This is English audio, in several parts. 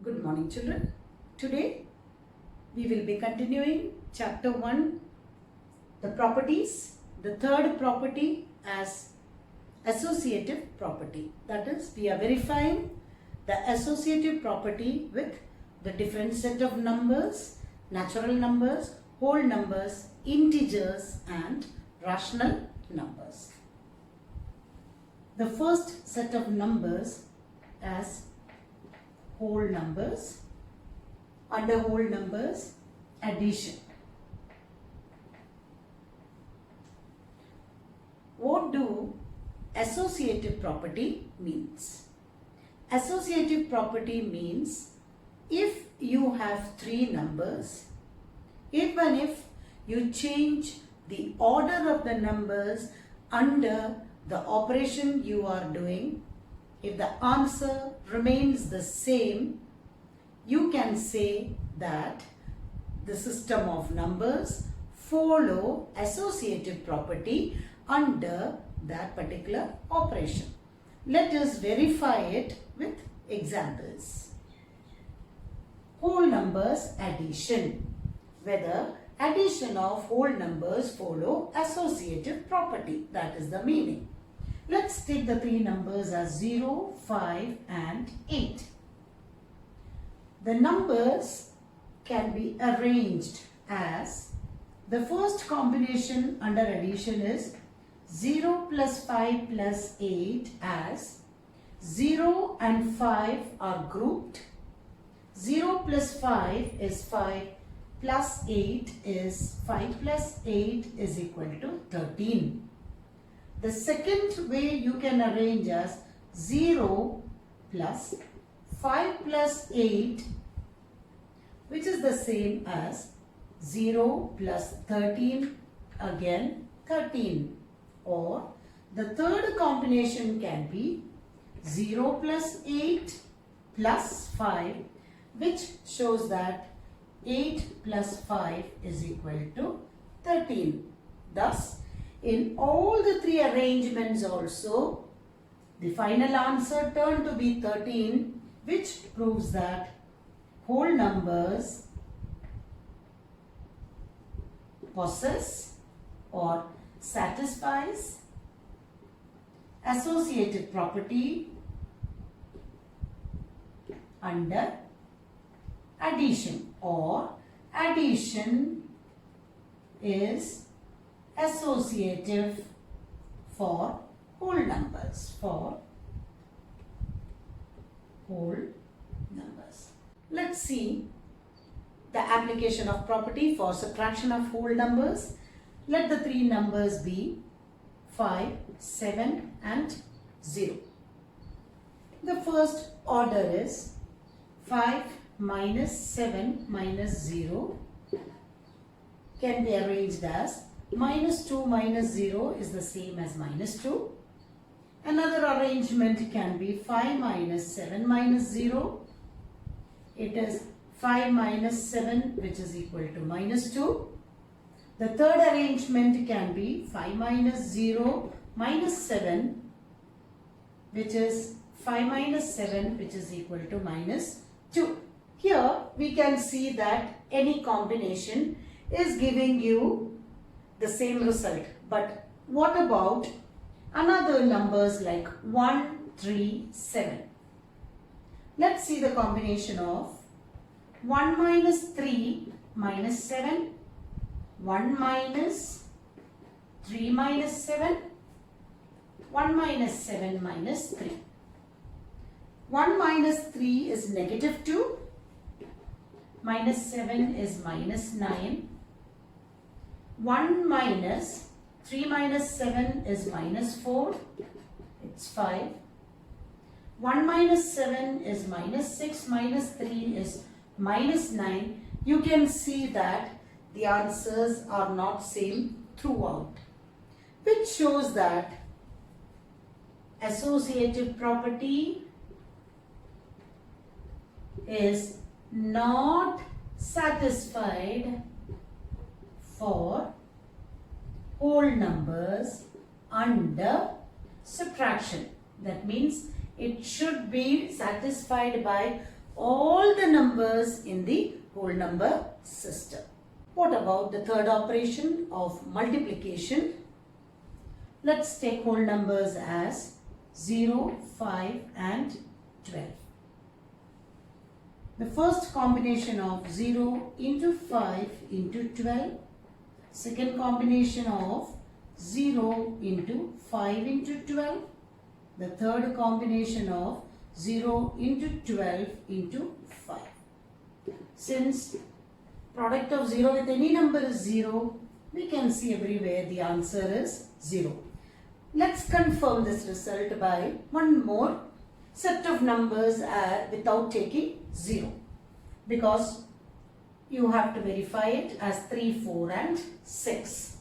Good morning, children. Today we will be continuing chapter 1, the properties, the third property as associative property. That is, we are verifying the associative property with the different set of numbers, natural numbers, whole numbers, integers and rational numbers. The first set of numbers as whole numbers. Under whole numbers, addition. What do associative property means? Associative property means if you have three numbers, even if you change the order of the numbers under the operation you are doing, if the answer remains the same, you can say that the system of numbers follow associative property under that particular operation. Let us verify it with examples. Whole numbers addition. Whether addition of whole numbers follow associative property. That is the meaning. Let's take the three numbers as 0, 5 and 8. The numbers can be arranged as the first combination under addition is 0 plus 5 plus 8 as 0 and 5 are grouped. 0 plus 5 is 5 plus 8 is 5 plus 8 is equal to 13. The second way you can arrange as 0 plus 5 plus 8, which is the same as 0 plus 13, again 13. Or the third combination can be 0 plus 8 plus 5, which shows that 8 plus 5 is equal to 13. Thus, in all the three arrangements also, the final answer turned to be 13, which proves that whole numbers possess or satisfies associative property under addition, or addition is associative for whole numbers, Let's see the application of property for subtraction of whole numbers. Let the three numbers be 5, 7 and 0. The first order is 5 minus 7 minus 0 can be arranged as minus 2 minus 0 is the same as minus 2. Another arrangement can be 5 minus 7 minus 0. It is 5 minus 7, which is equal to minus 2. The third arrangement can be 5 minus 0 minus 7, which is 5 minus 7, which is equal to minus 2. Here we can see that any combination is giving you the same result. But what about another numbers like 1, 3, 7? Let's see the combination of 1 minus 3 minus 7, 1 minus 3 minus 7, 1 minus 7 minus 3. 1 minus 3 is negative 2, minus 7 is minus 9. 1 minus 3 minus 7 is minus 4, it's 5. 1 minus 7 is minus 6, minus 3 is minus 9. You can see that the answers are not same throughout, which shows that associative property is not satisfied for whole numbers under subtraction. That means it should be satisfied by all the numbers in the whole number system. What about the third operation of multiplication? Let's take whole numbers as 0, 5 and 12. The first combination of 0 into 5 into 12. Second combination of 0 into 5 into 12. The third combination of 0 into 12 into 5. Since product of 0 with any number is 0, we can see everywhere the answer is 0. Let's confirm this result by one more set of numbers without taking 0, because you have to verify it as 3, 4 and 6.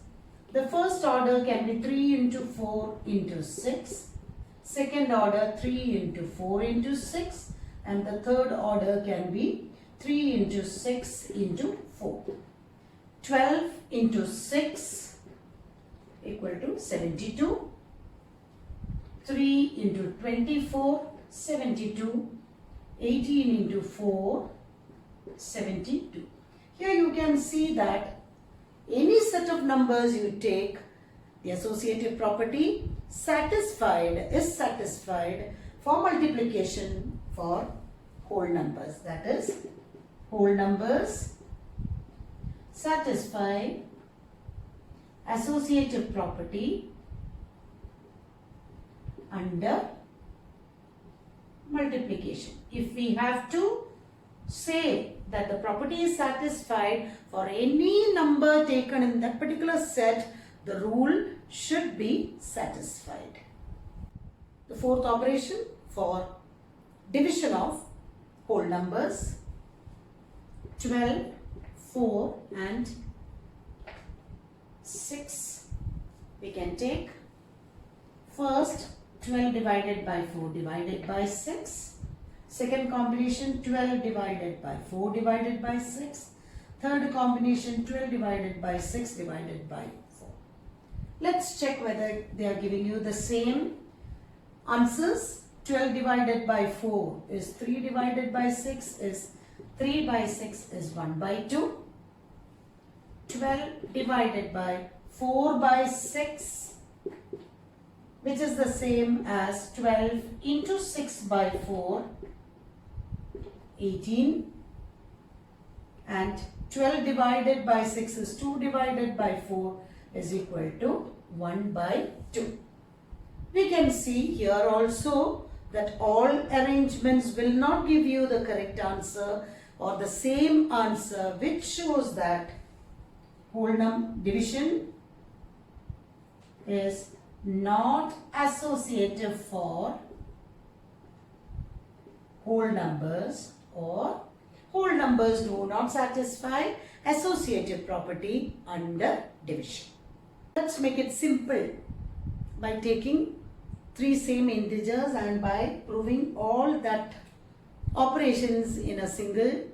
The first order can be 3 into 4 into 6. Second order 3 into 4 into 6. And the third order can be 3 into 6 into 4. 12 into 6 equal to 72. 3 into 24, 72. 18 into 4, 72. Here you can see that any set of numbers you take, the associative property is satisfied for multiplication for whole numbers. That is, whole numbers satisfy associative property under multiplication. If we have to say that the property is satisfied for any number taken in that particular set, the rule should be satisfied. The fourth operation for division of whole numbers, 12, 4 and 6. We can take first 12 divided by 4 divided by 6. Second combination 12 divided by 4 divided by 6. Third combination 12 divided by 6 divided by 4. Let's check whether they are giving you the same answers. 12 divided by 4 is 3 divided by 6 is 3 by 6 is 1 by 2. 12 divided by 4 by 6, which is the same as 12 into 6 by 4, 18, and 12 divided by 6 is 2 divided by 4 is equal to 1 by 2. We can see here also that all arrangements will not give you the correct answer or the same answer, which shows that whole number division is not associative for whole numbers, or whole numbers do not satisfy associative property under division. Let's make it simple by taking 3 same integers and by proving all that operations in a single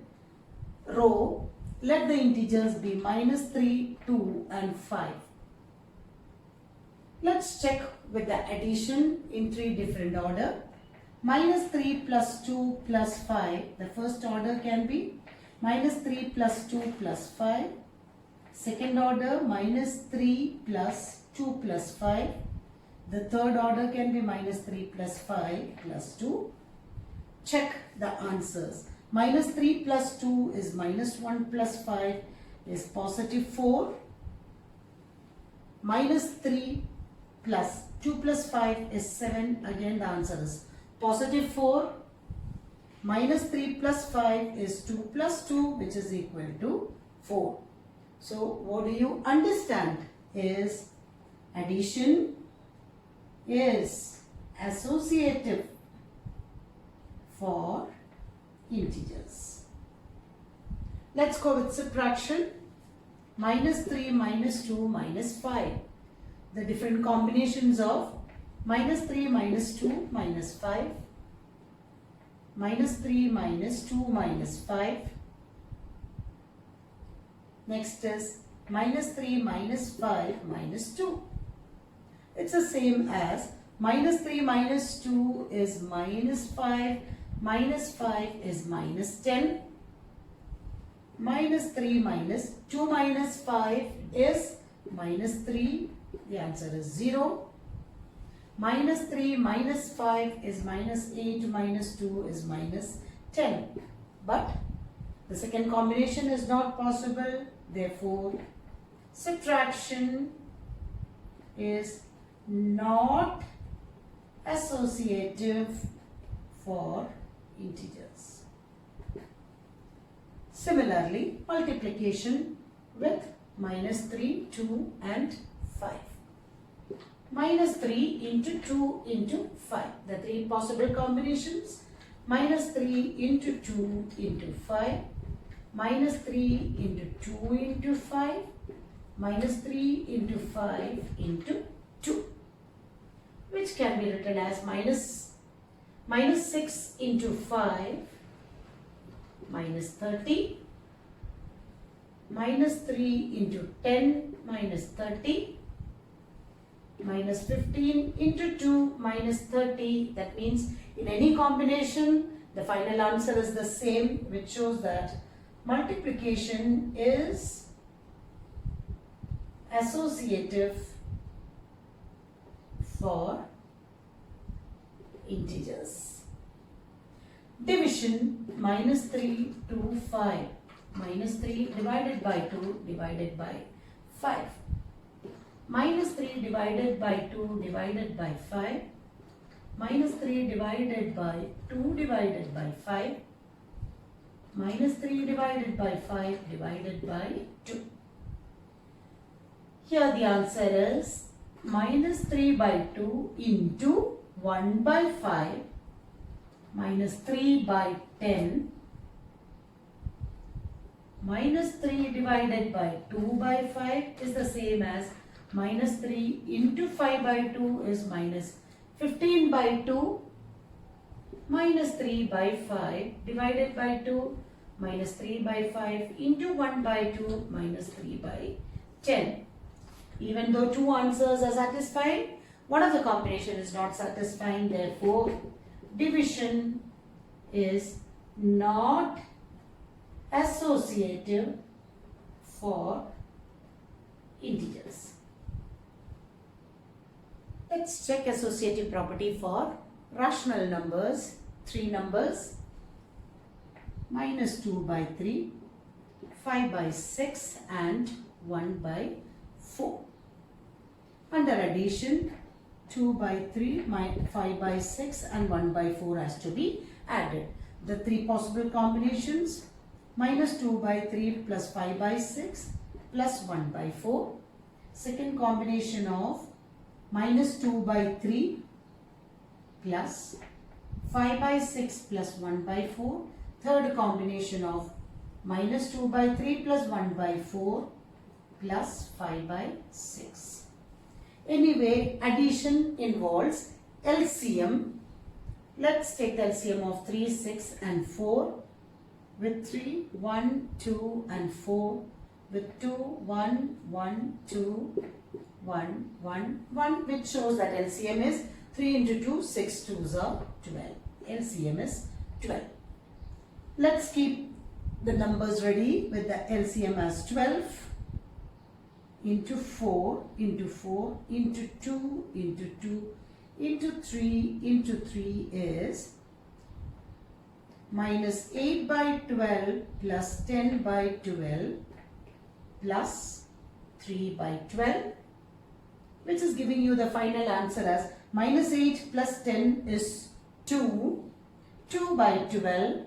row. Let the integers be -3, 2 and 5. Let's check with the addition in 3 different order. -3 plus 2 plus 5. The first order can be -3 plus 2 plus 5. Second order -3 plus 2 plus 5. The third order can be -3 plus 5 plus 2. Check the answers. -3 plus 2 is -1 plus 5 is +4. -3 plus 2 plus 5 is 7. Again the answer is +4. -3 plus 5 is 2 plus 2, which is equal to 4. So what do you understand is addition is associative for integers. Let's go with subtraction. -3, -2, -5. The different combinations of -3, -2, -5. -3, -2, -5. Next is -3, -5, -2. It's the same as -3 -2 is -5 minus 5 is minus 10. Minus 3 minus 2 minus 5 is minus 3. The answer is 0. Minus 3 minus 5 is minus 8 minus 2 is minus 10. But the second combination is not possible. Therefore, subtraction is not associative for integers. Similarly, multiplication with minus 3, 2 and 5. Minus 3 into 2 into 5. The three possible combinations. Minus 3 into 2 into 5. Minus 3 into 2 into 5. Minus 3 into 5 into 2. Which can be written as minus 6 into 5 minus 30. Minus 3 into 10 minus 30. Minus 15 into 2 minus 30. That means in any combination the final answer is the same, which shows that multiplication is associative for integers. Division minus 3 to 5. Minus 3 divided by 2 divided by 5. Minus 3 divided by 2 divided by 5. Minus 3 divided by 2 divided by 5. Minus 3 divided by 5 divided by 2. Here the answer is minus 3 by 2 into 1 by 5 minus 3 by 10 minus 3 divided by 2 by 5 is the same as minus 3 into 5 by 2 is minus 15 by 2 minus 3 by 5 divided by 2 minus 3 by 5 into 1 by 2 minus 3 by 10. Even though two answers are satisfied, one of the combination is not satisfying. Therefore, division is not associative for integers. Let's check associative property for rational numbers. Three numbers: minus 2 by 3, 5 by 6 and 1 by 4. Under addition, 2 by 3, 5 by 6 and 1 by 4 has to be added. The three possible combinations: minus 2 by 3 plus 5 by 6 plus 1 by 4. Second combination of minus 2 by 3 plus 5 by 6 plus 1 by 4. Third combination of minus 2 by 3 plus 1 by 4 plus 5 by 6. Anyway, addition involves LCM. Let's take the LCM of 3, 6 and 4. With 3, 1, 2 and 4. With 2, 1, 1, 2, 1, 1, 1, which shows that LCM is 3 into 2, 6 2s are 12. LCM is 12. Let's keep the numbers ready with the LCM as 12 into 4 into 4 into 2 into 2 into 3 into 3 is minus 8 by 12 plus 10 by 12 plus 3 by 12, which is giving you the final answer as minus 8 plus 10 is 2, 2 by 12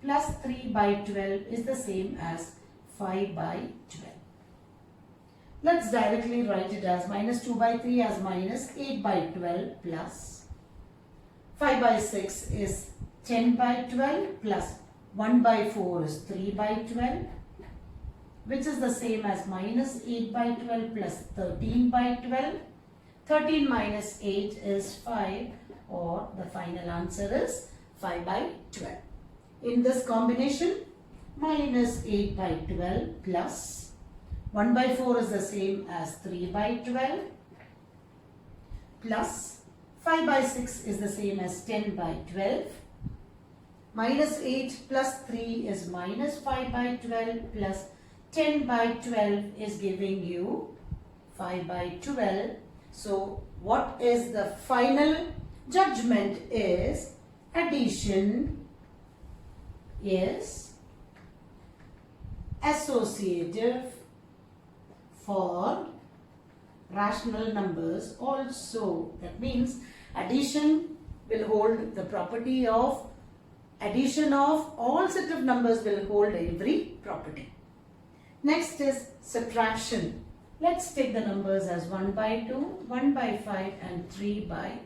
plus 3 by 12 is the same as 5 by 12. Let's directly write it as minus 2 by 3 as minus 8 by 12 plus 5 by 6 is 10 by 12 plus 1 by 4 is 3 by 12, which is the same as minus 8 by 12 plus 13 by 12. 13 minus 8 is 5, or the final answer is 5 by 12. In this combination, minus 8 by 12 plus 1 by 4 is the same as 3 by 12 plus 5 by 6 is the same as 10 by 12. Minus 8 plus 3 is minus 5 by 12 plus 10 by 12 is giving you 5 by 12. So what is the final judgment is addition is associative for rational numbers also. That means addition will hold the property of addition of all set of numbers will hold every property. Next is subtraction. Let's take the numbers as 1 by 2, 1 by 5 and 3 by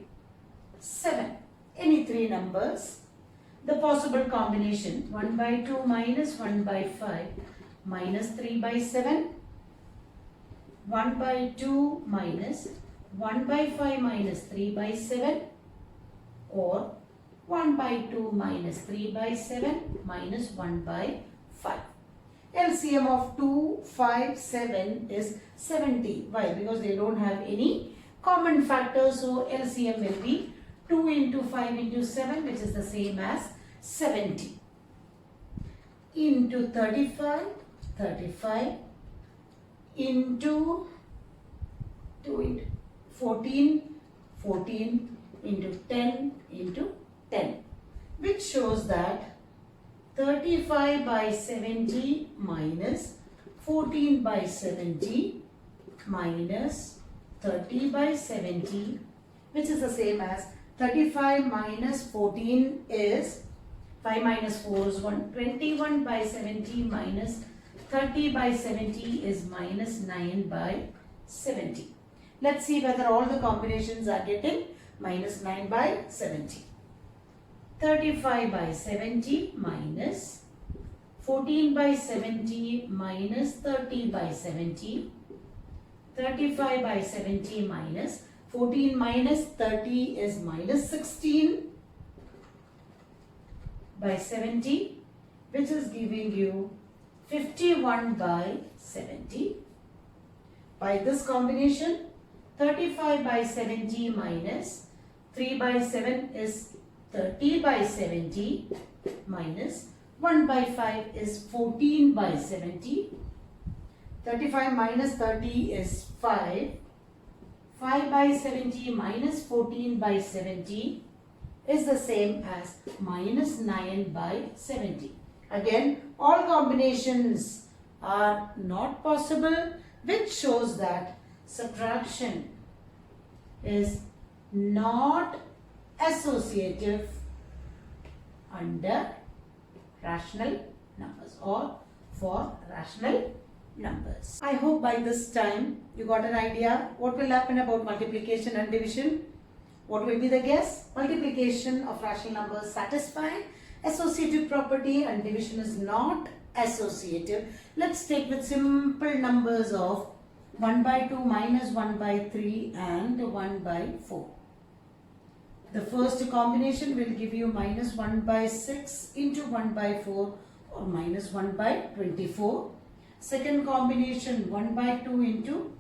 7. Any three numbers. The possible combination 1 by 2 minus 1 by 5 minus 3 by 7. 1 by 2 minus 1 by 5 minus 3 by 7, or 1 by 2 minus 3 by 7 minus 1 by 5. LCM of 2, 5, 7 is 70. Why? Because they don't have any common factors. So LCM will be 2 into 5 into 7, which is the same as 70. Into 35, 35 into 2 into 14, 14 into 10 into 10, which shows that 35 by 70 minus 14 by 70 minus 30 by 70, which is the same as 35 minus 14 is 5 minus 4 is 1. 21 by 70 minus 30 by 70 is minus 9 by 70. Let's see whether all the combinations are getting minus 9 by 70. 35 by 70 minus 14 by 70 minus 30 by 70. 35 by 70 minus 14 minus 30 is minus 16 by 70, which is giving you 51 by 70. By this combination, 35 by 70 minus 3 by 7 is 30 by 70 minus 1 by 5 is 14 by 70. 35 minus 30 is 5. 5 by 70 minus 14 by 70 is the same as minus 9 by 70. Again, all combinations are not possible, which shows that subtraction is not associative under rational numbers or for rational numbers. I hope by this time you got an idea what will happen about multiplication and division. What will be the guess? Multiplication of rational numbers satisfy associative property and division is not associative. Let's take with simple numbers of 1 by 2 minus 1 by 3 and 1 by 4. The first combination will give you minus 1 by 6 into 1 by 4 or minus 1 by 24. Second combination 1 by 2 into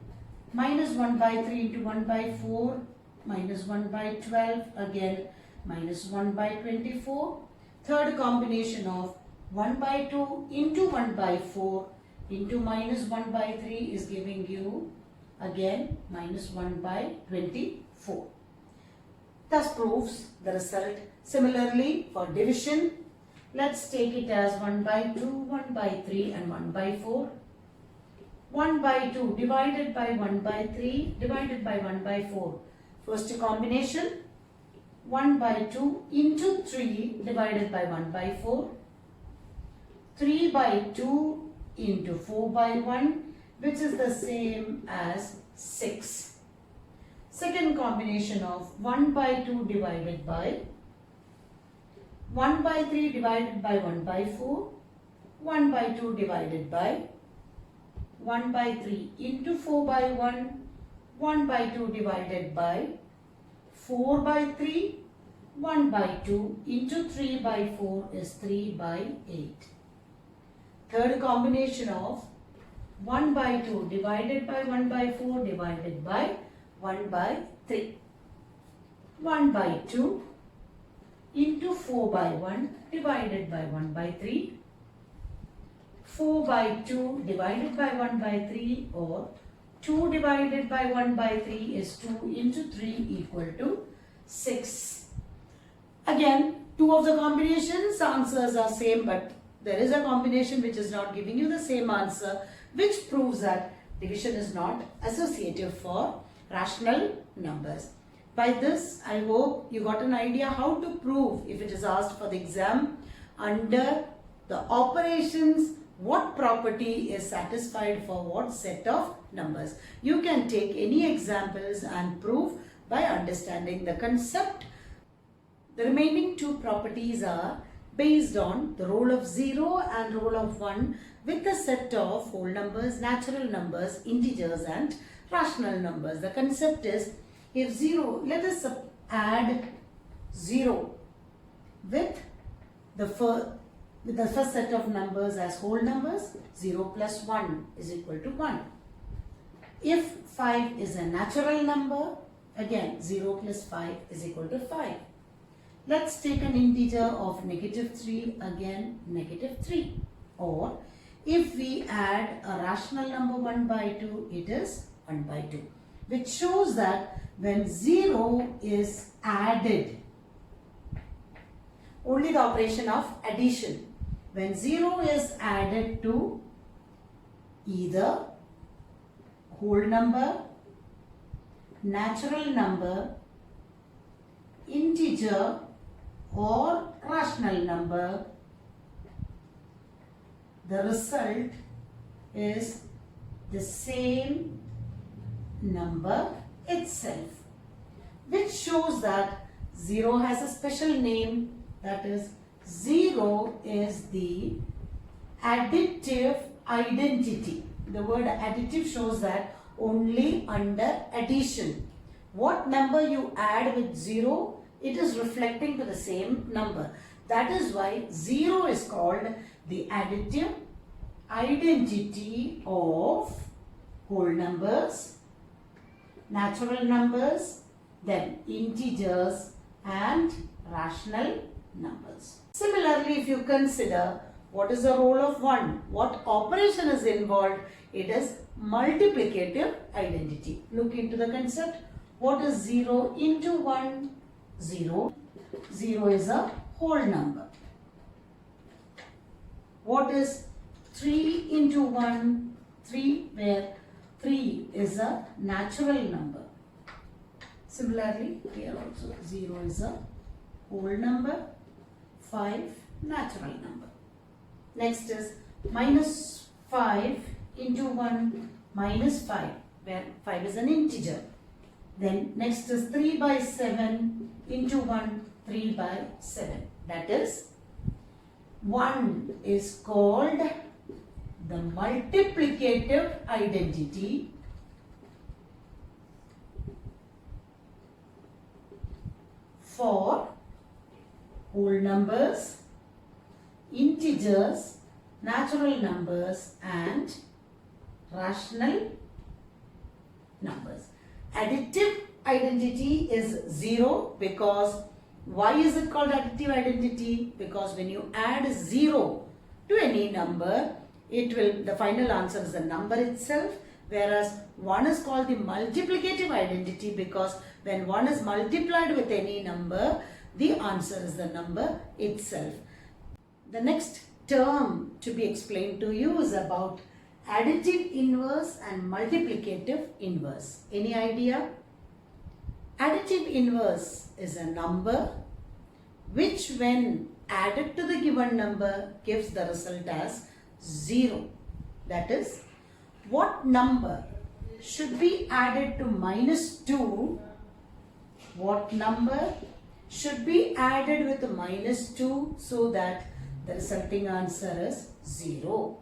minus 1 by 3 into 1 by 4 minus 1 by 12, again minus 1 by 24. Third combination of 1 by 2 into 1 by 4 into minus 1 by 3 is giving you again minus 1 by 24. Thus proves the result. Similarly for division, let's take it as 1 by 2, 1 by 3 and 1 by 4. 1 by 2 divided by 1 by 3 divided by 1 by 4. First combination 1 by 2 into 3 divided by 1 by 4. 3 by 2 into 4 by 1, which is the same as 6. Second combination of 1 by 2 divided by 1 by 3 divided by 1 by 4. 1 by 2 divided by 1 by 3 into 4 by 1. 1 by 2 divided by 4 by 3. 1 by 2 into 3 by 4 is 3 by 8. Third combination of 1 by 2 divided by 1 by 4 divided by 1 by 3. 1 by 2 into 4 by 1 divided by 1 by 3. 4 by 2 divided by 1 by 3, or 2 divided by 1 by 3 is 2 into 3 equal to 6. Again, two of the combinations answers are same, but there is a combination which is not giving you the same answer, which proves that division is not associative for rational numbers. By this, I hope you got an idea how to prove, if it is asked for the exam, under the operations, what property is satisfied for what set of numbers. You can take any examples and prove by understanding the concept. The remaining two properties are based on the role of 0 and role of 1 with the set of whole numbers, natural numbers, integers and rational numbers. The concept is, if 0, let us add 0 with the first set of numbers as whole numbers. 0 plus 1 is equal to 1. If 5 is a natural number, again 0 plus 5 is equal to 5. Let's take an integer of -3, again -3. Or if we add a rational number 1 by 2, it is 1 by 2. Which shows that when 0 is added, only the operation of addition, when 0 is added to either whole number, natural number, integer or rational number, the result is the same number itself, which shows that 0 has a special name, that is 0 is the additive identity. The word additive shows that only under addition, what number you add with 0, it is reflecting to the same number. That is why 0 is called the additive identity of whole numbers, natural numbers, then integers and rational numbers. Similarly, if you consider what is the role of 1, what operation is involved, it is multiplicative identity. Look into the concept. What is 0 into 1? 0. 0 is a whole number. What is 3 into 1? 3, where 3 is a natural number. Similarly, here also 0 is a whole number, 5 natural number. Next is -5 into 1, -5, where 5 is an integer. Then next is 3 by 7 into 1, 3 by 7. That is, 1 is called the multiplicative identity for whole numbers, integers, natural numbers and rational numbers. Additive identity is 0 because, why is it called additive identity? Because when you add 0 to any number, it will, the final answer is the number itself, whereas 1 is called the multiplicative identity because when 1 is multiplied with any number, the answer is the number itself. The next term to be explained to you is about additive inverse and multiplicative inverse. Any idea? Additive inverse is a number which when added to the given number gives the result as 0. That is, what number should be added to -2? What number should be added with -2 so that the resulting answer is 0?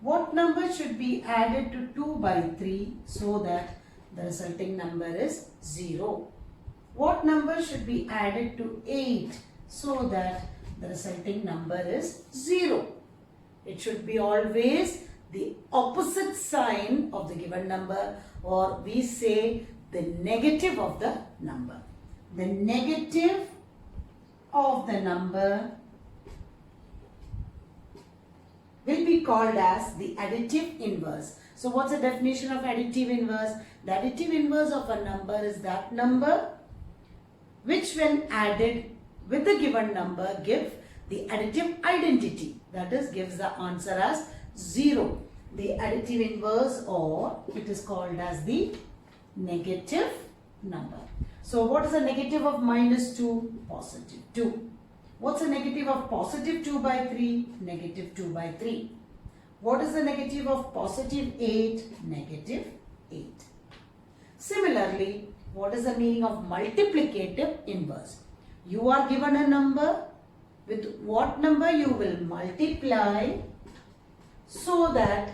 What number should be added to 2 by 3 so that the resulting number is 0? What number should be added to 8 so that the resulting number is 0? It should be always the opposite sign of the given number, or we say the negative of the number. the negative of the number will be called as the additive inverse. So what's the definition of additive inverse? The additive inverse of a number is that number which when added with the given number give the additive identity. That is, gives the answer as 0. The additive inverse, or it is called as the negative number. So what is the negative of minus 2? Positive 2. What's the negative of positive 2 by 3? Negative 2 by 3. What is the negative of positive 8? Negative 8. Similarly, what is the meaning of multiplicative inverse? You are given a number, with what number you will multiply so that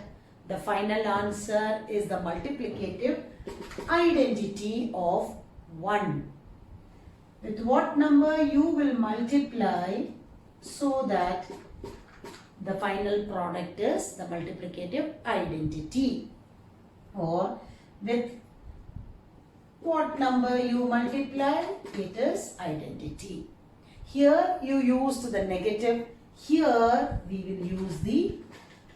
the final answer is the multiplicative identity of 1. With what number you will multiply so that the final product is the multiplicative identity, or with what number you multiply, it is identity. Here you used the negative, here we will use the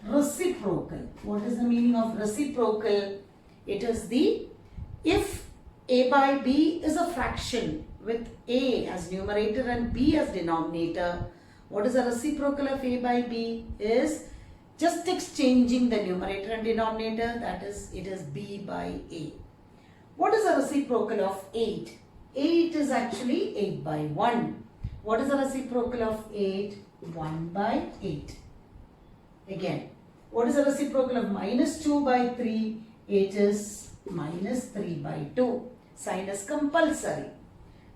reciprocal. What is the meaning of reciprocal? It is the, if A by B is a fraction with A as numerator and B as denominator, what is the reciprocal of A by B? Is just exchanging the numerator and denominator, that is, it is B by A. What is the reciprocal of 8? 8 is actually 8 by 1. What is the reciprocal of 8? 1 by 8. Again, what is the reciprocal of minus 2 by 3? It is minus 3 by 2. Sign is compulsory.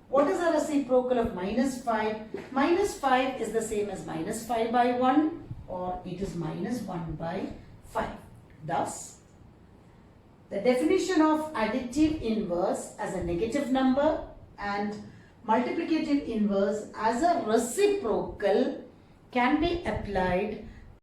What is the reciprocal of minus 5? Minus 5 is the same as minus 5 by 1, or it is minus 1 by 5. Thus, the definition of additive inverse as a negative number and multiplicative inverse as a reciprocal can be applied